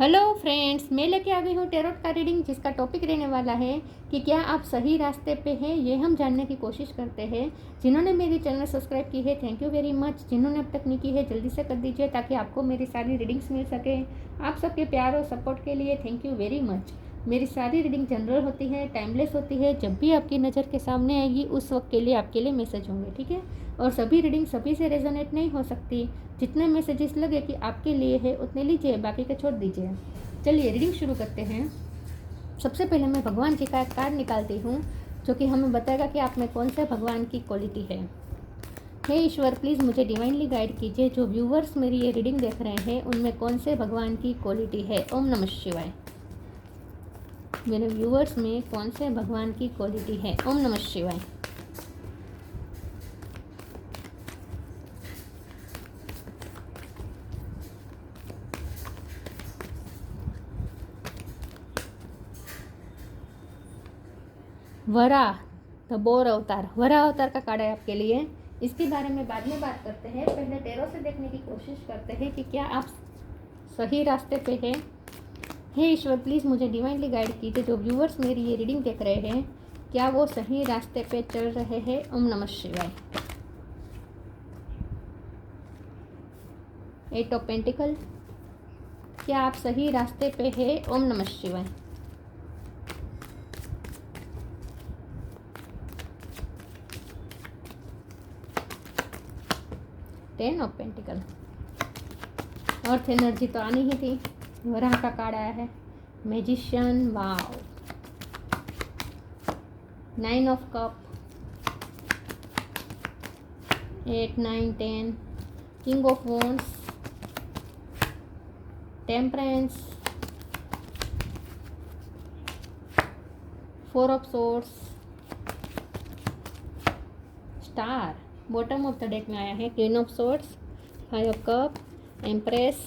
Hello friends, मैं लेके आ गई हूँ टेरोट का रीडिंग, जिसका टॉपिक रहने वाला है कि क्या आप सही रास्ते पे हैं। ये हम जानने की कोशिश करते हैं। जिन्होंने मेरी चैनल सब्सक्राइब की है, थैंक यू वेरी मच। जिन्होंने अब तक नहीं की है, जल्दी से कर दीजिए ताकि आपको मेरी सारी रीडिंग्स मिल सके। आप सबके प्यार और सपोर्ट के लिए थैंक यू वेरी मच। मेरी सारी रीडिंग जनरल होती है, टाइमलेस होती है। जब भी आपकी नज़र के सामने आएगी उस वक्त के लिए आपके लिए मैसेज होंगे, ठीक है। और सभी रीडिंग सभी से रेजोनेट नहीं हो सकती। जितने मैसेजेस लगे कि आपके लिए है उतने लीजिए, बाकी के छोड़ दीजिए। चलिए रीडिंग शुरू करते हैं। सबसे पहले मैं भगवान जी का एक कार्ड निकालती हूँ जो कि हमें बताएगा कि आप में कौन से भगवान की क्वालिटी है। हे ईश्वर, प्लीज़ मुझे डिवाइनली गाइड कीजिए। जो व्यूवर्स मेरी ये रीडिंग देख रहे हैं उनमें कौन से भगवान की क्वालिटी है। ओम नमः शिवाय। मेरे व्यूवर्स में कौन से भगवान की क्वालिटी है। ओम नमः शिवाय। वराह द बोर अवतार, वराह अवतार का कार्ड है आपके लिए। इसके बारे में बाद में बात करते हैं। पहले टेरो से देखने की कोशिश करते हैं कि क्या आप सही रास्ते पे हैं। हे ईश्वर, प्लीज़ मुझे डिवाइनली गाइड कीजिए। जो व्यूवर्स मेरी ये रीडिंग देख रहे हैं, क्या वो सही रास्ते पे चल रहे हैं। ओम नमः शिवाय। एट ऑफ पेंटिकल, क्या आप सही रास्ते पे हैं। ओम नमः शिवाय। Ten of pentacle, earth energy तो आनी ही थी। वराह का कार्ड आया है। Magician, wow. Nine of cup, 8, 9, 10, king of wands, temperance, 4 of swords, star. Bottom of the deck में आया है queen of swords, 5 of cup, empress.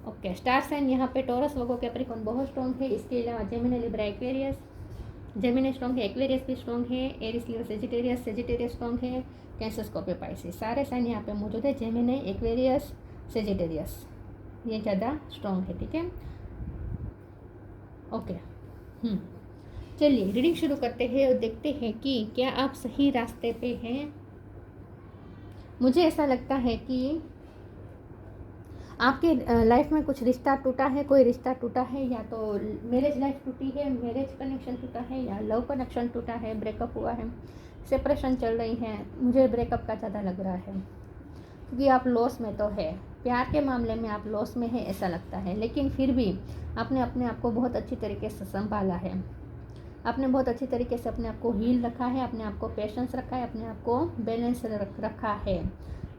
Okay, star sign यहाँ पे टॉरस, वर्गो, कैप्रिकॉर्न बहुत स्ट्रॉन्ग है। इसके अलावा Gemini, Libra, Aquarius. Gemini strong है, एक्वेरियस भी स्ट्रॉन्ग है, एरिस, लियो, सेजिटेरियस, सेजिटेरियस स्ट्रॉन्ग है, कैंसर, स्कॉर्पियो, पाइसिस। सारे साइन यहाँ पे मौजूद है। जेमिनी, एक्वेरियस, सेजिटेरियस ये ज़्यादा स्ट्रॉन्ग है, ठीक है। ओके, चलिए रीडिंग शुरू करते हैं और देखते हैं कि क्या आप सही रास्ते पे हैं। मुझे ऐसा लगता है कि आपके लाइफ में कुछ रिश्ता टूटा है, कोई रिश्ता टूटा है, या तो मैरिज लाइफ टूटी है, मैरिज कनेक्शन टूटा है, या लव कनेक्शन टूटा है, ब्रेकअप हुआ है, सेपरेशन चल रही है। मुझे ब्रेकअप का ज़्यादा लग रहा है क्योंकि आप लॉस में तो है। प्यार के मामले में आप लॉस में है ऐसा लगता है, लेकिन फिर भी आपने अपने आप को बहुत अच्छी तरीके से संभाला है। आपने बहुत अच्छी तरीके से अपने आप को हील रखा है, अपने आप को पेशेंस रखा है, अपने आप को बैलेंस रखा है।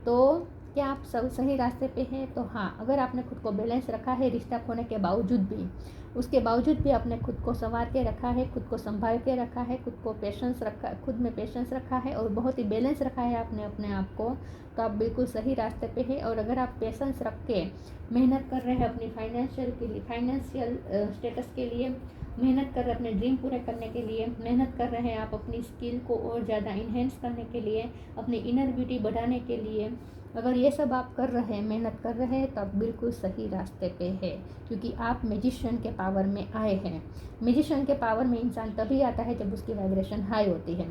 तो क्या आप सब सही रास्ते पे हैं? तो हाँ, अगर आपने खुद को बैलेंस रखा है रिश्ता खोने के बावजूद भी, उसके बावजूद भी आपने खुद को संवार के रखा है, खुद को संभाल के रखा है, खुद को पेशेंस रखा, खुद में पेशेंस रखा है और बहुत ही बैलेंस रखा है आपने अपने आप को, तो आप बिल्कुल सही रास्ते पे हैं। और अगर आप पेशेंस रख के मेहनत कर रहे हैं अपनी फाइनेंशियल स्टेटस के लिए, मेहनत कर रहे हैं अपने ड्रीम पूरे करने के लिए, मेहनत कर रहे हैं आप अपनी स्किल को और ज़्यादा इन्हेंस करने के लिए, अपनी इनर ब्यूटी बढ़ाने के लिए, अगर ये सब आप कर रहे हैं, मेहनत कर रहे हैं, तो आप बिल्कुल सही रास्ते पे है। क्योंकि आप मैजिशियन के पावर में आए हैं। मैजिशियन के पावर में इंसान तभी आता है जब उसकी वाइब्रेशन हाई होती है।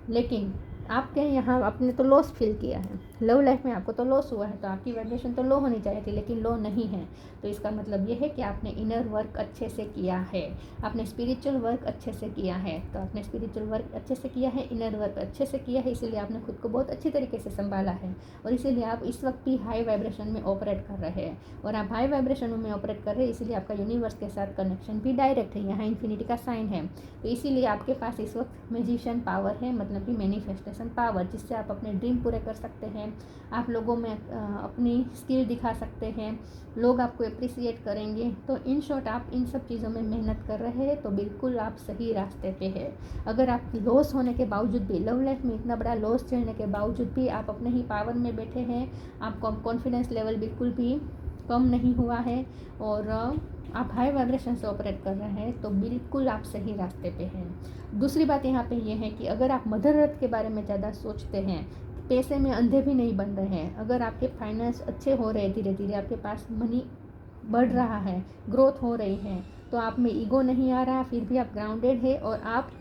लेकिन आपके यहाँ आपने तो लॉस फील किया है, लव लाइफ में आपको तो लॉस हुआ है, तो आपकी वाइब्रेशन तो लो होनी चाहिए थी, लेकिन लो नहीं है। तो इसका मतलब ये है कि आपने इनर वर्क अच्छे से किया है, आपने स्पिरिचुअल वर्क अच्छे से किया है। तो आपने स्पिरिचुअल वर्क अच्छे से किया है, इनर वर्क अच्छे से किया है, इसीलिए आपने खुद को बहुत अच्छी तरीके से संभाला है। और इसीलिए आप इस वक्त भी हाई वाइब्रेशन में ऑपरेट कर रहे हैं। और आप हाई वाइब्रेशन में ऑपरेट कर रहे हैं, इसीलिए आपका यूनिवर्स के साथ कनेक्शन भी डायरेक्ट है। यहाँ इन्फिनिटी का साइन है, तो इसीलिए आपके पास इस वक्त मैजिशियन पावर है, मतलब कि मैनिफेस्टेशन पावर, जिससे आप अपने ड्रीम पूरे कर सकते हैं। आप लोगों में अपनी स्किल दिखा सकते हैं, लोग आपको अप्रिसिएट करेंगे। तो इन शॉर्ट, आप इन सब चीज़ों में मेहनत कर रहे हैं, तो बिल्कुल आप सही रास्ते पे हैं। अगर आप लॉस होने के बावजूद भी, लव लाइफ में इतना बड़ा लॉस झेलने के बावजूद भी आप अपने ही पावर में बैठे हैं, आपका कॉन्फिडेंस लेवल बिल्कुल भी कम नहीं हुआ है, और आप हाई वाइब्रेशन से ऑपरेट कर रहे हैं, तो बिल्कुल आप सही रास्ते पे हैं। दूसरी बात यहाँ पे ये है कि अगर आप मदर अर्थ के बारे में ज़्यादा सोचते हैं, पैसे में अंधे भी नहीं बन रहे हैं, अगर आपके फाइनेंस अच्छे हो रहे हैं, धीरे धीरे आपके पास मनी बढ़ रहा है, ग्रोथ हो रही है, तो आप में ईगो नहीं आ रहा, फिर भी आप ग्राउंडेड है और आप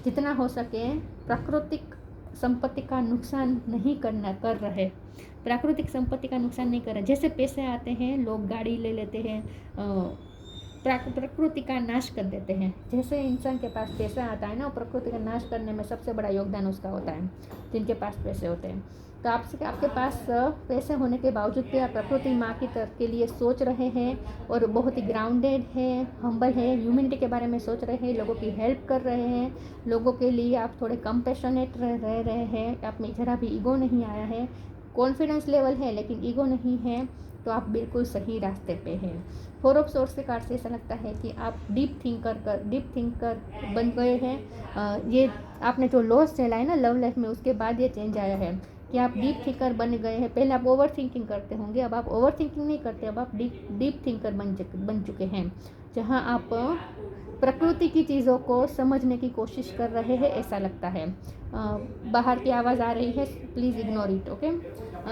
जितना हो सके प्राकृतिक संपत्ति का नुकसान नहीं कर रहे, प्राकृतिक संपत्ति का नुकसान नहीं कर रहे। जैसे पैसे आते हैं, लोग गाड़ी ले लेते हैं, प्रकृति का नाश कर देते हैं। जैसे इंसान के पास पैसा आता है ना, प्रकृति का नाश करने में सबसे बड़ा योगदान उसका होता है, जिनके पास पैसे होते हैं। तो आपके पास पैसे होने के बावजूद भी आप प्रकृति माँ की तरफ के लिए सोच रहे हैं और बहुत ही ग्राउंडेड है, हम्बल है, ह्यूमैनिटी के बारे में सोच रहे हैं, लोगों की हेल्प कर रहे हैं, लोगों के लिए आप थोड़े कंपैशनेट रह रहे हैं, आप में ज़रा भी ईगो नहीं आया है, कॉन्फिडेंस लेवल है लेकिन ईगो नहीं है, तो आप बिल्कुल सही रास्ते पे हैं। 4 ऑफ सोर्स के कार्ड से ऐसा लगता है कि आप डीप थिंकर बन गए हैं। ये आपने जो लॉस झेला है ना लव लाइफ में, उसके बाद ये चेंज आया है कि आप डीप थिंकर बन गए हैं। पहले आप ओवर थिंकिंग करते होंगे, अब आप ओवर थिंकिंग नहीं करते, अब आप डीप थिंकर बन चुके हैं, जहाँ आप प्रकृति की चीज़ों को समझने की कोशिश कर रहे हैं, ऐसा लगता है। बाहर की आवाज़ आ रही है, please ignore it, okay.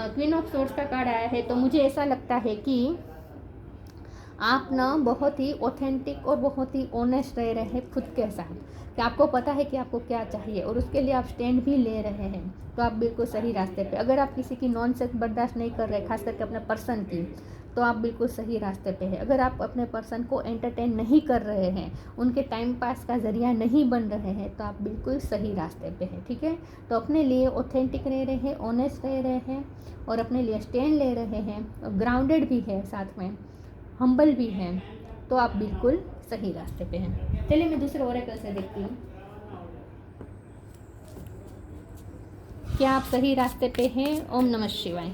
Queen of source का कार्ड आया है, तो मुझे ऐसा लगता है कि आप ना बहुत ही ऑथेंटिक और बहुत ही ऑनेस्ट रह रहे हैं खुद के साथ, कि आपको पता है कि आपको क्या चाहिए और उसके लिए आप स्टैंड भी ले रहे हैं, तो आप बिल्कुल सही रास्ते पे। अगर आप किसी की नॉनसेंस बर्दाश्त नहीं कर रहे, खास करके अपने पर्सन की, तो आप बिल्कुल सही रास्ते पे हैं। अगर आप अपने पर्सन को एंटरटेन नहीं कर रहे हैं, उनके टाइम पास का ज़रिया नहीं बन रहे हैं, तो आप बिल्कुल सही रास्ते पे हैं, ठीक है। तो अपने लिए ऑथेंटिक रह रहे हैं, ऑनेस्ट रह रहे हैं और अपने लिए स्टैंड ले रहे हैं, ग्राउंडेड भी है, साथ में हम्बल भी हैं, तो आप बिल्कुल सही रास्ते पे हैं। चलिए मैं दूसरे ओरेकल से देखती हूँ, क्या आप सही रास्ते पे हैं। ओम नमः शिवाय।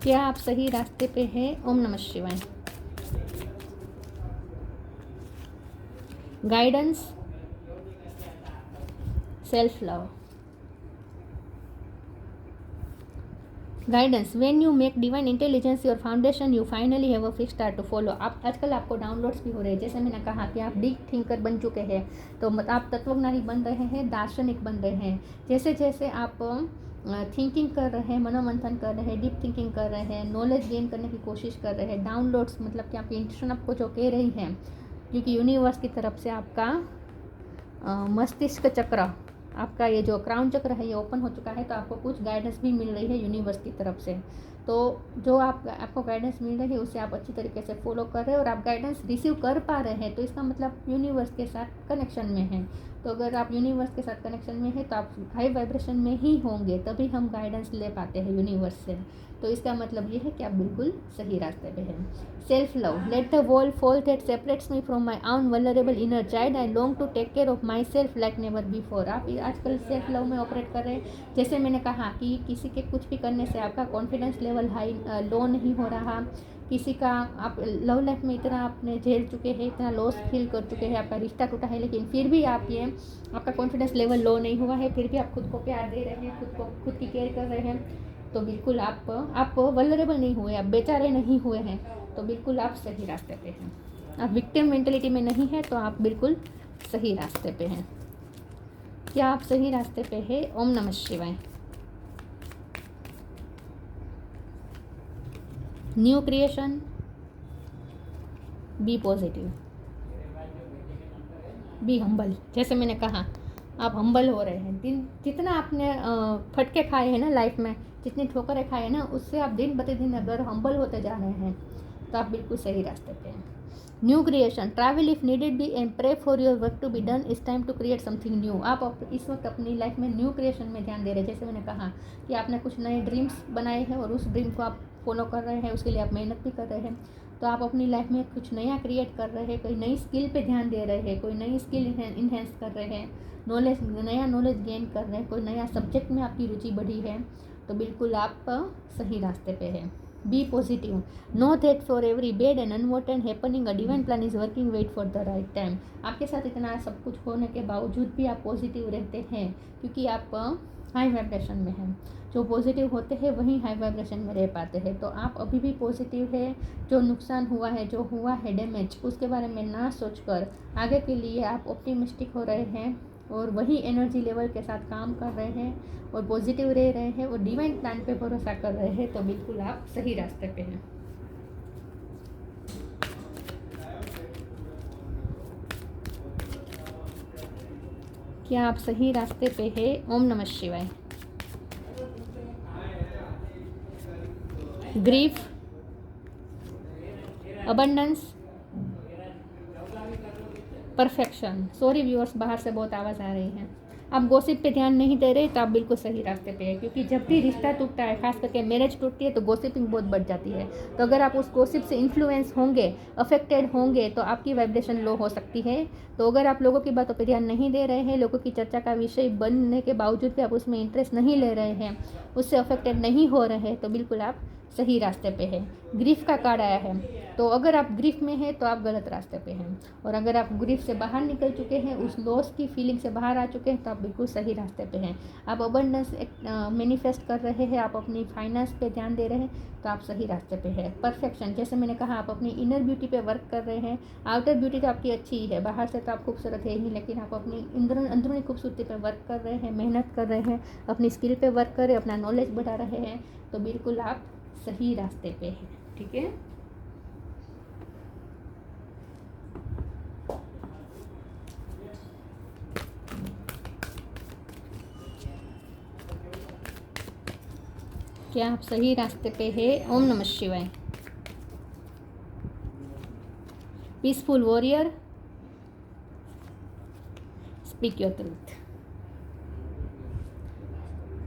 क्या आप सही रास्ते पे हैं। ओम नमः शिवाय। Guidance, self love. Guidance, when you make divine intelligence your foundation you finally have a fix star to follow. आप आजकल आपको डाउनलोड्स भी हो रहे हैं, जैसे मैंने कहा कि आप डीप थिंकर बन चुके हैं, तो आप तत्वज्ञानी बन रहे हैं, दार्शनिक बन रहे हैं। जैसे जैसे आप थिंकिंग कर रहे हैं, मनोमंथन कर रहे हैं, डीप थिंकिंग कर रहे हैं, नॉलेज गेन करने की कोशिश कर रहे हैं, डाउनलोड्स मतलब कि आपकी इंट्यूशन आपको जो कह रही है, क्योंकि यूनिवर्स की तरफ से आपका मस्तिष्क चक्र, आपका ये जो क्राउन चक्र है ये ओपन हो चुका है, तो आपको कुछ गाइडेंस भी मिल रही है यूनिवर्स की तरफ से। तो जो आपको गाइडेंस मिल रही है उसे आप अच्छी तरीके से फॉलो कर रहे हैं और आप गाइडेंस रिसीव कर पा रहे हैं, तो इसका मतलब यूनिवर्स के साथ कनेक्शन में हैं। तो अगर आप यूनिवर्स के साथ कनेक्शन में हैं तो आप हाई वाइब्रेशन में ही होंगे, तभी हम गाइडेंस ले पाते हैं यूनिवर्स से। तो इसका मतलब ये है कि आप बिल्कुल सही रास्ते पे हैं। Self love, let the wall fall that separates me from my own vulnerable inner child, I long to take care of myself like never before. आप आजकल सेल्फ लव में ऑपरेट कर रहे हैं। जैसे मैंने कहा कि किसी के कुछ भी करने से आपका कॉन्फिडेंस लेवल लो नहीं हो रहा, किसी का आप लव लाइफ में इतना आपने झेल चुके हैं, इतना लॉस फील कर चुके हैं, आपका रिश्ता टूटा है, लेकिन फिर भी आपका कॉन्फिडेंस लेवल लो नहीं हुआ है, फिर भी आप खुद को प्यार दे रहे हैं, खुद की केयर कर रहे हैं, तो बिल्कुल आप वल्नरेबल नहीं हुए, आप बेचारे नहीं हुए हैं, तो बिल्कुल आप सही रास्ते पे हैं। आप विक्टिम मेंटलिटी में नहीं है, तो आप बिल्कुल सही रास्ते पे हैं। क्या आप सही रास्ते पे हैं। ओम नमः शिवाय। New creation, be positive, be humble. जैसे मैंने कहा आप हम्बल हो रहे हैं, जितना आपने फटके खाए हैं ना लाइफ में, जितनी ठोकरें खाए हैं ना, उससे आप दिन प्रतिदिन अगर हम्बल होते जा रहे हैं, तो आप बिल्कुल सही रास्ते पे हैं। New creation, travel if needed be and pray for your work to be done, it's time to create something new. आप इस वक्त अपनी लाइफ में न्यू क्रिएशन में ध्यान दे रहे हैं। जैसे मैंने कहा कि आपने कुछ नए ड्रीम्स बनाए हैं और उस ड्रीम को आप फॉलो कर रहे हैं, उसके लिए आप मेहनत भी कर रहे हैं, तो आप अपनी लाइफ में कुछ नया क्रिएट कर रहे हैं, कोई नई स्किल पे ध्यान दे रहे हैं, कोई नई स्किल इन्हेंस कर रहे हैं, नया नॉलेज गेन कर रहे हैं, कोई नया सब्जेक्ट में आपकी रुचि बढ़ी है, तो बिल्कुल आप सही रास्ते पे हैं। Be positive, know that for every bad and unwanted happening a divine plan is working, wait for the right time. आपके साथ इतना सब कुछ होने के बावजूद भी आप पॉजिटिव रहते हैं, क्योंकि आप हाई वाइब्रेशन में हैं। जो पॉजिटिव होते हैं वही हाई वाइब्रेशन में रह पाते हैं, तो आप अभी भी पॉजिटिव है। जो नुकसान हुआ है, जो हुआ है डैमेज, उसके बारे में ना सोचकर आगे के लिए आप ऑप्टिमिस्टिक हो रहे हैं, और वही एनर्जी लेवल के साथ काम कर रहे हैं और पॉजिटिव रह रहे हैं और डिवाइन प्लान पे भरोसा कर रहे हैं, तो बिल्कुल आप सही रास्ते पे हैं। क्या आप सही रास्ते पे हैं? ओम नमः शिवाय। Grief, abundance, perfection. Sorry viewers, बाहर से बहुत आवाज़ आ रही है। आप गॉसिप पे ध्यान नहीं दे रहे तो आप बिल्कुल सही रास्ते पे है, क्योंकि जब भी रिश्ता टूटता है, खास करके मैरिज टूटती है, तो गॉसिपिंग बहुत बढ़ जाती है। तो अगर आप उस गॉसिप से इन्फ्लुएंस होंगे, अफेक्टेड होंगे, तो आपकी वाइब्रेशन लो हो सकती है। तो अगर आप लोगों की बातों पे ध्यान नहीं दे रहे हैं, लोगों की चर्चा का विषय बनने के बावजूद भी आप उसमें इंटरेस्ट नहीं ले रहे हैं, उससे अफेक्टेड नहीं हो रहे हैं, तो बिल्कुल आप सही रास्ते पे है। ग्रीफ का कार्ड आया है, तो अगर आप ग्रीफ में हैं तो आप गलत रास्ते पे हैं, और अगर आप ग्रीफ से बाहर निकल चुके हैं, उस लॉस की फीलिंग से बाहर आ चुके हैं, तो आप बिल्कुल सही रास्ते पे हैं। आप अबंडेंस मैनिफेस्ट कर रहे हैं, आप अपनी फाइनेंस पे ध्यान दे रहे हैं, तो आप सही रास्ते पे हैं। परफेक्शन, जैसे मैंने कहा, आप अपनी इनर ब्यूटी पे वर्क कर रहे हैं। आउटर ब्यूटी तो आपकी अच्छी ही है, बाहर से तो आप खूबसूरत है ही, लेकिन आप अपनी अंदरूनी खूबसूरती पे वर्क कर रहे हैं, मेहनत कर रहे हैं, अपनी स्किल पे वर्क कर रहे हैं, अपना नॉलेज बढ़ा रहे हैं, तो बिल्कुल आप सही रास्ते पे हैं। ठीक है, क्या आप सही रास्ते पे हैं? ओम नमः शिवाय। Peaceful warrior, speak your truth.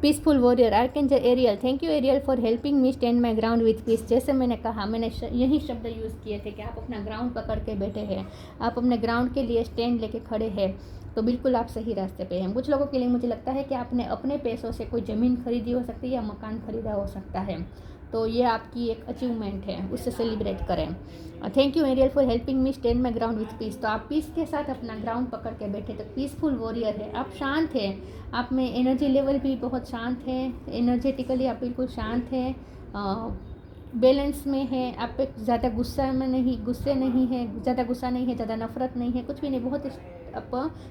Peaceful warrior, archangel Ariel, thank you Ariel for helping me stand my ground with peace. जैसे मैंने कहा, मैंने यही शब्द यूज़ किए थे कि आप अपना ग्राउंड पकड़ के बैठे हैं, आप अपने ग्राउंड के लिए स्टैंड लेके खड़े हैं, तो बिल्कुल आप सही रास्ते पे हैं। कुछ लोगों के लिए मुझे लगता है कि आपने अपने पैसों से कोई ज़मीन खरीदी हो सकती है या मकान खरीदा हो सकता है, तो ये आपकी एक अचीवमेंट है, उससे सेलिब्रेट करें। Thank you Ariel for helping me stand my ground with peace. तो आप पीस के साथ अपना ग्राउंड पकड़ के बैठे, तो पीसफुल वॉरियर है, आप शांत हैं, आप में एनर्जी लेवल भी बहुत शांत है, एनर्जेटिकली आप बिल्कुल शांत है, बैलेंस में है, आप पे ज़्यादा गुस्से नहीं है, ज़्यादा गुस्सा नहीं है, ज़्यादा नफरत नहीं है, कुछ भी नहीं, बहुत आप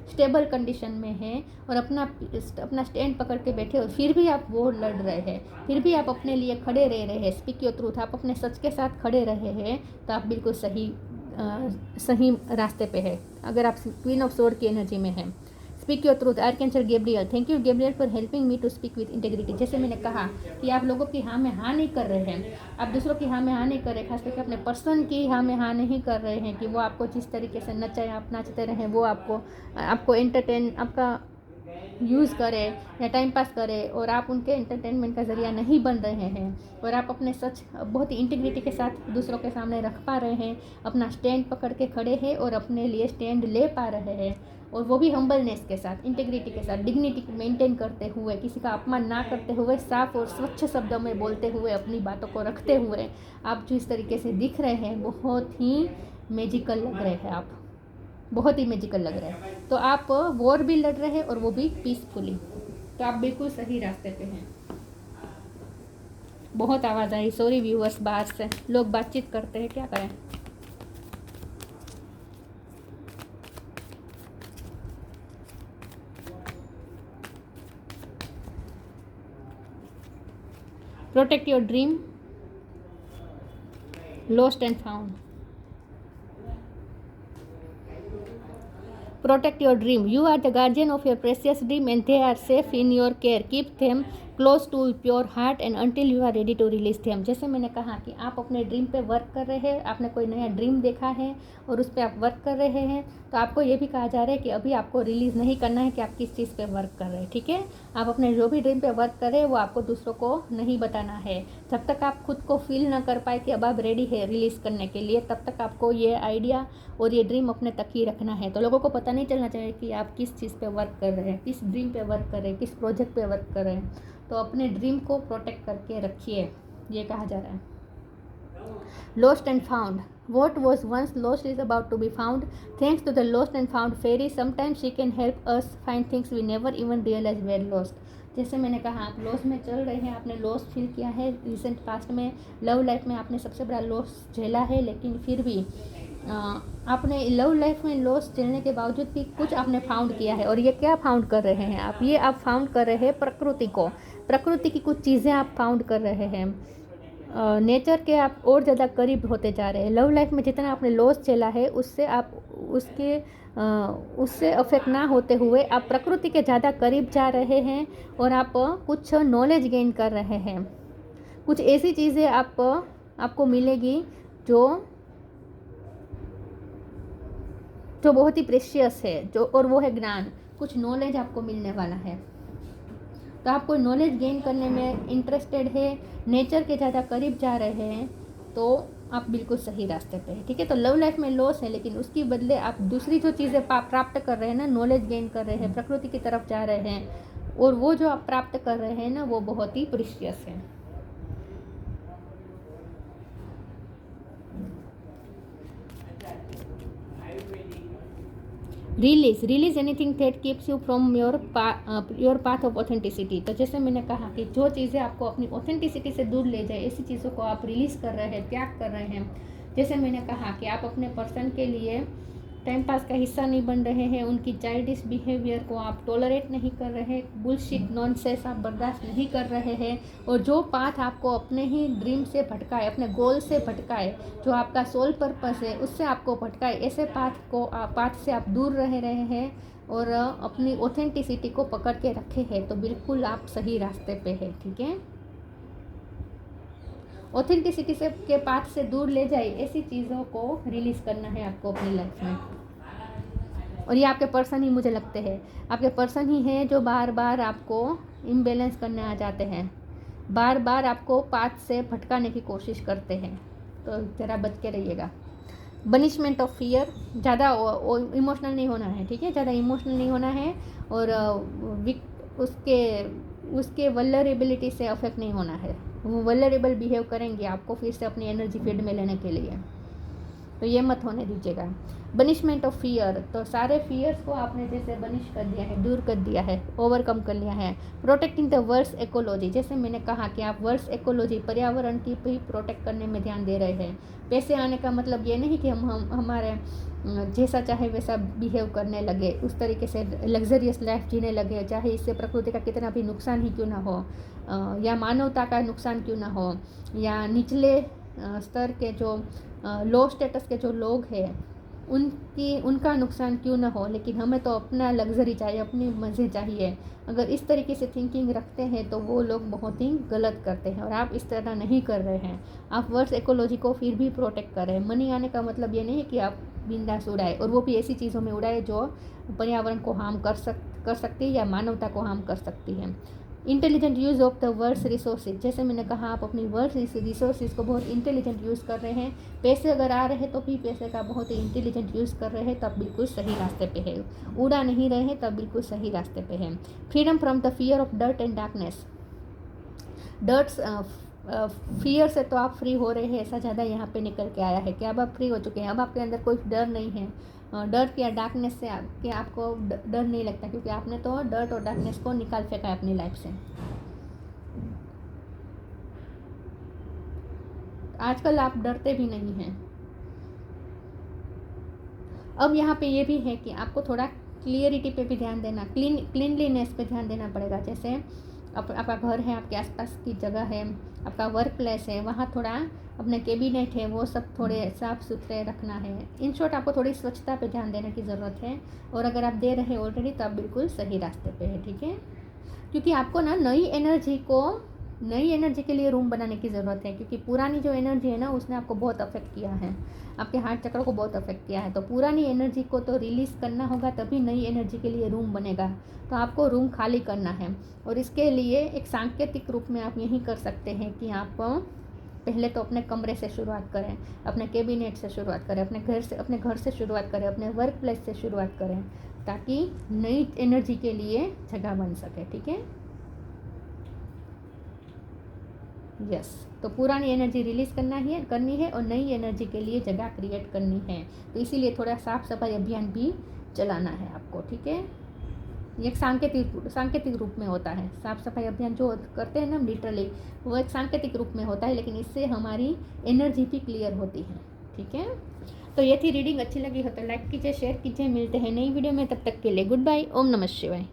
स्टेबल कंडीशन में हैं और अपना स्टैंड पकड़ के बैठे हो। फिर भी आप वो लड़ रहे हैं, फिर भी आप अपने लिए खड़े रह रहे हैं, स्पीक योर ट्रूथ, आप अपने सच के साथ खड़े रहे हैं, तो आप बिल्कुल सही रास्ते पे है। अगर आप क्वीन ऑफ सोर्ड की एनर्जी में हैं, speak your truth, archangel Gabriel, thank you Gabriel for helping me to speak with integrity. जैसे मैंने कहा कि आप लोगों की हाँ में हाँ नहीं कर रहे हैं, आप दूसरों की हाँ में हाँ नहीं कर रहे, खास करके अपने पर्सन की हाँ में हाँ नहीं कर रहे हैं कि वो आपको जिस तरीके से नचाए, आप नाचते रहें, वो आपको एंटरटेन, आपका यूज़ करे या टाइम पास करे, और आप उनके एंटरटेनमेंट का ज़रिया नहीं बन रहे हैं, और आप अपने सच बहुत ही इंटीग्रिटी के साथ दूसरों के सामने रख पा रहे हैं, अपना स्टैंड पकड़ के खड़े हैं और अपने लिए स्टैंड ले पा रहे हैं, और वो भी हम्बलनेस के साथ, इंटीग्रिटी के साथ, डिग्निटी को मेंटेन करते हुए, किसी का अपमान ना करते हुए, साफ और स्वच्छ शब्दों में बोलते हुए, अपनी बातों को रखते हुए, आप जो इस तरीके से दिख रहे हैं, बहुत ही मैजिकल लग रहे हैं, आप बहुत ही मैजिकल लग रहा है। तो आप वॉर भी लड़ रहे हैं और वो भी पीसफुली, तो आप बिल्कुल सही रास्ते पे हैं। बहुत आवाज़ आई, सॉरी व्यूअर्स, बाहर से लोग बातचीत करते हैं, क्या करें। Protect your dream, lost and found. Protect your dream. You are the guardian of your precious dream and they are safe in your care. Keep them close to pure heart and until you are ready to release them. जैसे मैंने कहा कि आप अपने dream पे work कर रहे हैं, आपने कोई नया ड्रीम देखा है और उस पर आप वर्क कर रहे हैं, तो आपको ये भी कहा जा रहा है कि अभी आपको रिलीज़ नहीं करना है कि आप किस चीज़ पे वर्क कर रहे हैं। ठीक है, आप अपने जो भी ड्रीम पे वर्क कर रहे हैं वो आपको दूसरों को नहीं बताना है। जब तक आप खुद को फील ना कर पाए कि अब आप रेडी है रिलीज़ करने के लिए, तब तक आपको ये आइडिया और ये ड्रीम अपने तक ही रखना है। तो लोगों को पता नहीं चलना चाहिए कि आप किस चीज़ पे वर्क कर रहे हैं, किस ड्रीम पे वर्क कर रहे हैं, किस प्रोजेक्ट पे वर्क कर रहे हैं। तो अपने ड्रीम को प्रोटेक्ट करके रखिए, ये कहा जा रहा है। Lost and found. What was once lost is about to be found. Thanks to the lost and found fairy, sometimes she can help us find things we never even realized were lost. जैसे मैंने कहा, आप loss में चल रहे हैं, आपने loss feel किया है रिसेंट पास्ट में, लव लाइफ में आपने सबसे बड़ा लॉस झेला है, लेकिन फिर भी आपने लव लाइफ में लॉस झेलने के बावजूद भी कुछ आपने फाउंड किया है, और ये क्या फाउंड कर रहे हैं आप? ये आप फाउंड कर रहे हैं प्रकृति को, प्रकृति की कुछ चीज़ें आप फाउंड कर रहे हैं। नेचर के आप और ज़्यादा करीब होते जा रहे हैं। लव लाइफ में जितना आपने लॉस झेला है उससे आप उससे अफेक्ट ना होते हुए आप प्रकृति के ज़्यादा करीब जा रहे हैं, और आप कुछ नॉलेज गेन कर रहे हैं। कुछ ऐसी चीज़ें आपको मिलेगी जो बहुत ही प्रेशियस है, और वो है ज्ञान। कुछ नॉलेज आपको मिलने वाला है, तो आपको नॉलेज गेन करने में इंटरेस्टेड है, नेचर के ज़्यादा करीब जा रहे हैं, तो आप बिल्कुल सही रास्ते पे हैं। ठीक है, तो लव लाइफ में लॉस है, लेकिन उसकी बदले आप दूसरी जो चीज़ें प्राप्त कर रहे हैं ना, नॉलेज गेन कर रहे हैं, प्रकृति की तरफ जा रहे हैं, और वो जो आप प्राप्त कर रहे हैं ना, वो बहुत ही प्रेशियस है। Release anything that keeps you from your path of authenticity. तो जैसे मैंने कहा कि जो चीज़ें आपको अपनी ऑथेंटिसिटी से दूर ले जाए, ऐसी चीज़ों को आप रिलीज़ कर रहे हैं, त्याग कर रहे हैं। जैसे मैंने कहा कि आप अपने पर्सन के लिए टाइम पास का हिस्सा नहीं बन रहे हैं, उनकी चाइल्डिश बिहेवियर को आप टॉलरेट नहीं कर रहे हैं, बुलशिट नॉनसेंस आप बर्दाश्त नहीं कर रहे हैं, और जो पाथ आपको अपने ही ड्रीम से भटकाए, अपने गोल से भटकाए, जो आपका सोल पर्पस है उससे आपको भटकाए, ऐसे पाथ से आप दूर रह रहे हैं और अपनी ऑथेंटिसिटी को पकड़ के रखे हैं, तो बिल्कुल आप सही रास्ते पे हैं। ठीक है, ऑथेंटिसिटी से के पाथ से दूर ले जाए, ऐसी चीज़ों को रिलीज़ करना है आपको अपनी लाइफ में। और ये आपके पर्सन ही मुझे लगते हैं, आपके पर्सन ही हैं जो बार बार आपको इम्बेलेंस करने आ जाते हैं, बार बार आपको पाथ से भटकाने की कोशिश करते हैं, तो ज़रा बच के रहिएगा। बनिशमेंट ऑफ फियर, ज़्यादा इमोशनल नहीं होना है। ठीक है, ज़्यादा इमोशनल नहीं होना है, और उसके वल्नरेबिलिटी से अफेक्ट नहीं होना है। वो वल्नरेबल बिहेव करेंगे आपको फिर से अपनी एनर्जी फील्ड में लेने के लिए, तो ये मत होने दीजिएगा। बनिशमेंट ऑफ फियर, तो सारे फियर्स को आपने जैसे बनिश कर दिया है, दूर कर दिया है, ओवरकम कर लिया है। प्रोटेक्टिंग द वर्ल्ड्स इकोलॉजी, जैसे मैंने कहा कि आप वर्ल्ड्स इकोलॉजी, पर्यावरण की भी प्रोटेक्ट करने में ध्यान दे रहे हैं। पैसे आने का मतलब ये नहीं कि हम हमारे जैसा चाहे वैसा बिहेव करने लगे, उस तरीके से लग्जरियस लाइफ जीने लगे, चाहे इससे प्रकृति का कितना भी नुकसान ही क्यों ना हो, या मानवता का नुकसान क्यों ना हो, या निचले स्तर के जो लो स्टेटस के जो लोग हैं उनका नुकसान क्यों ना हो, लेकिन हमें तो अपना लग्जरी चाहिए, अपनी मज़े चाहिए। अगर इस तरीके से थिंकिंग रखते हैं तो वो लोग बहुत ही गलत करते हैं, और आप इस तरह नहीं कर रहे हैं। आप वर्ल्ड इकोलॉजी को फिर भी प्रोटेक्ट कर रहे हैं। मनी आने का मतलब ये नहीं कि आप बिंदास उड़ाए, और वो भी ऐसी चीज़ों में उड़ाए जो पर्यावरण को हार्म कर सकती है या मानवता को हार्म कर सकती है। Intelligent use of the world's resources, जैसे मैंने कहा आप अपनी वर्ल्ड रिसोर्सेज को बहुत इंटेलिजेंट यूज़ कर रहे हैं। पैसे अगर आ रहे हैं तो भी पैसे का बहुत ही इंटेलिजेंट यूज़ कर रहे हैं, तब बिल्कुल सही रास्ते पे है। उड़ा नहीं रहे हैं, तब बिल्कुल सही रास्ते पे है। Freedom from the fear of dirt and darkness, fear से तो आप फ्री हो रहे हैं, ऐसा ज़्यादा यहाँ पे निकल के आया है कि अब आप फ्री हो चुके हैं। अब आपके अंदर कोई डर नहीं है, डर या डार्कनेस से आपको डर नहीं लगता, क्योंकि आपने तो डर्ट और डार्कनेस को निकाल फेंका है अपनी लाइफ से। आजकल आप डरते भी नहीं हैं। अब यहाँ पे ये भी है कि आपको थोड़ा क्लियरिटी पे भी ध्यान देना, क्लीनलीनेस पे ध्यान देना पड़ेगा। जैसे आपका घर है, आपके आसपास की जगह है, आपका वर्क प्लेस है, वहाँ थोड़ा अपने कैबिनेट है, वो सब थोड़े साफ़ सुथरे रखना है। इन शॉर्ट आपको थोड़ी स्वच्छता पे ध्यान देने की ज़रूरत है, और अगर आप दे रहे हैं ऑलरेडी तो आप बिल्कुल सही रास्ते पे है। ठीक है, क्योंकि आपको ना नई एनर्जी के लिए रूम बनाने की ज़रूरत है, क्योंकि पुरानी जो एनर्जी है ना उसने आपको बहुत अफेक्ट किया है, आपके हार्ट चक्र को बहुत अफेक्ट किया है। तो पुरानी एनर्जी को तो रिलीज़ करना होगा, तभी नई एनर्जी के लिए रूम बनेगा। तो आपको रूम खाली करना है, और इसके लिए एक सांकेतिक रूप में आप यही कर सकते हैं कि आप पहले तो अपने कमरे से शुरुआत करें, अपने कैबिनेट से शुरुआत करें, अपने घर से शुरुआत करें, अपने वर्क प्लेस से शुरुआत करें, ताकि नई एनर्जी के लिए जगह बन सके। ठीक है, यस, तो पुरानी एनर्जी रिलीज़ करनी है और नई एनर्जी के लिए जगह क्रिएट करनी है। तो इसीलिए थोड़ा साफ सफाई अभियान भी चलाना है आपको। ठीक है, ये एक सांकेतिक रूप में होता है। साफ सफाई अभियान जो करते हैं ना लिटरली, वो एक सांकेतिक रूप में होता है, लेकिन इससे हमारी एनर्जी भी क्लियर होती है। ठीक है। तो ये थी रीडिंग, अच्छी लगी हो तो लाइक कीजिए, शेयर कीजिए। मिलते हैं नई वीडियो में, तब तक के लिए गुड बाय। ओम नमः शिवाय।